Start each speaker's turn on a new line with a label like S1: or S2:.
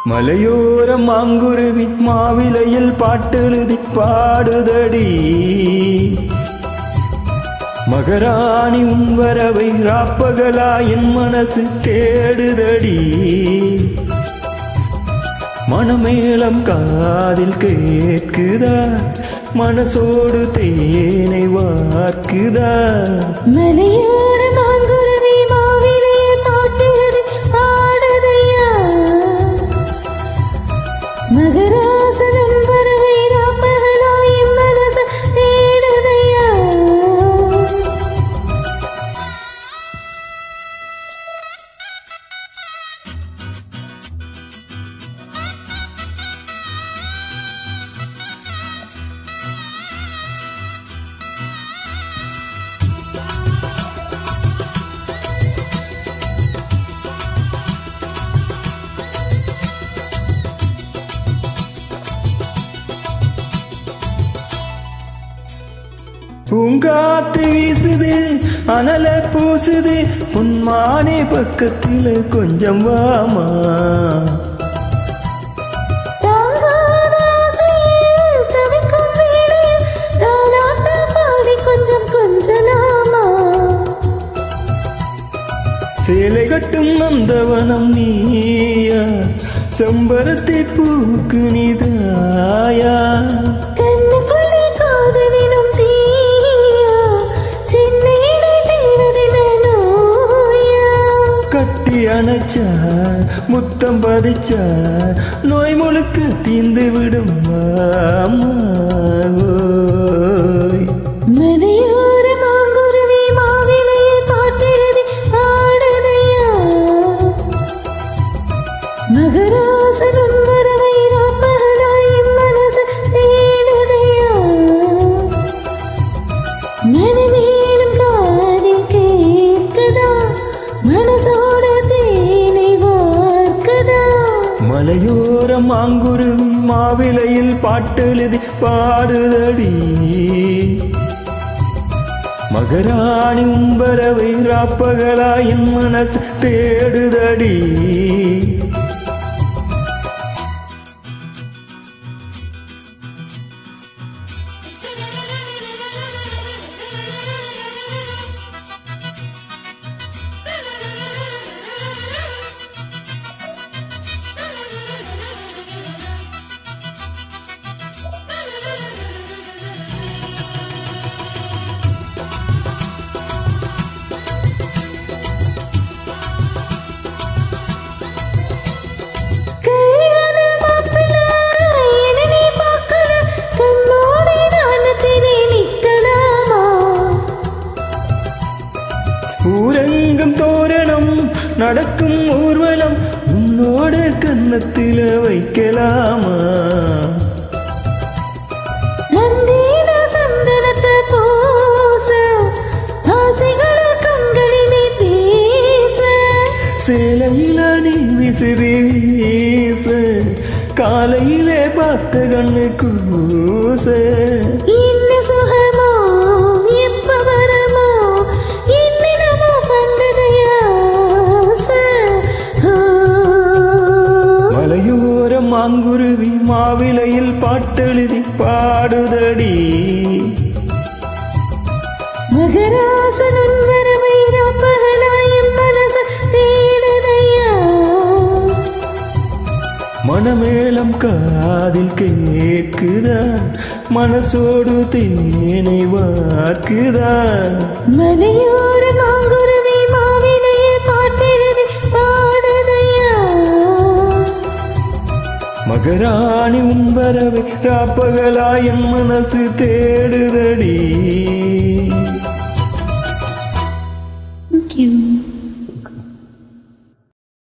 S1: மலையோர மாங்குருவி மாவிலையில் பாட்டெழுதி பாடுதடி. மகராணி உன் வரவை ராப்பகலா என் மனசு தேடுதடி. மனமேளம் காதில் கேட்குதா, மனசோடு தேனை வார்க்குதா.
S2: மலையோர மாங்குருவி மாவிலையில் பாட்டெழுதி பாடுதையா. மகராசனும் வரவை ராப்பகலா என் மனசு தேடுதையா.
S1: பூங்காத்து வீசுது அனல பூசுது, பொன்மானே பக்கத்தில் கொஞ்சம் வாமா. சேலை கட்டும் நந்தவனம் நீயா, செம்பருத்தி பூக்கு நீதாயா. கட்டி அணைச்சா முத்தம் பதிச்சா நோய் முழுக்க தீந்து விடும் மாமா.
S2: மலையோர மாங்குருவி மாவிலையில் பாட்டெழுதி பாடுதையா. மகராசனும் வரவை ராப்பகலா என் மனசு தேடுதையா. மனமேலும் காதில் கேட்குதா, மனசோட தேனை வார்க்குதா.
S1: மலையோர மாங்குருவி மாவிலையில் பாட்டெழுதி பாடுதடி. மகராணி உம்பரவை ராப்பகலா என் மனசு தேடுதடி. ஊரெங்கும் தோரணம் நடக்கும் ஊர்வலம், உன்னோட கன்னத்தில வைக்கலாமா. சேலையில நீ விசிறி வீச, காலையிலே பார்த்த கண்ணு கூச. மாங்குருவி மாவிலையில் பாட்டெழுதி பாடுதடி.
S2: மகராசனும் வரவை ராப்பகலா என் மனசு தேடுதையா.
S1: மனமேளம் காதில் கேட்குதா, மனசோடு தேனை வார்க்குதா.
S2: மலையோர மாங்குருவி மாவிலையில் பாட்டெழுதி பாடுதையா.
S1: மகராணி உன் வரவை ராப்பகலா என் மனசு தேடுதடி.
S2: Thank you.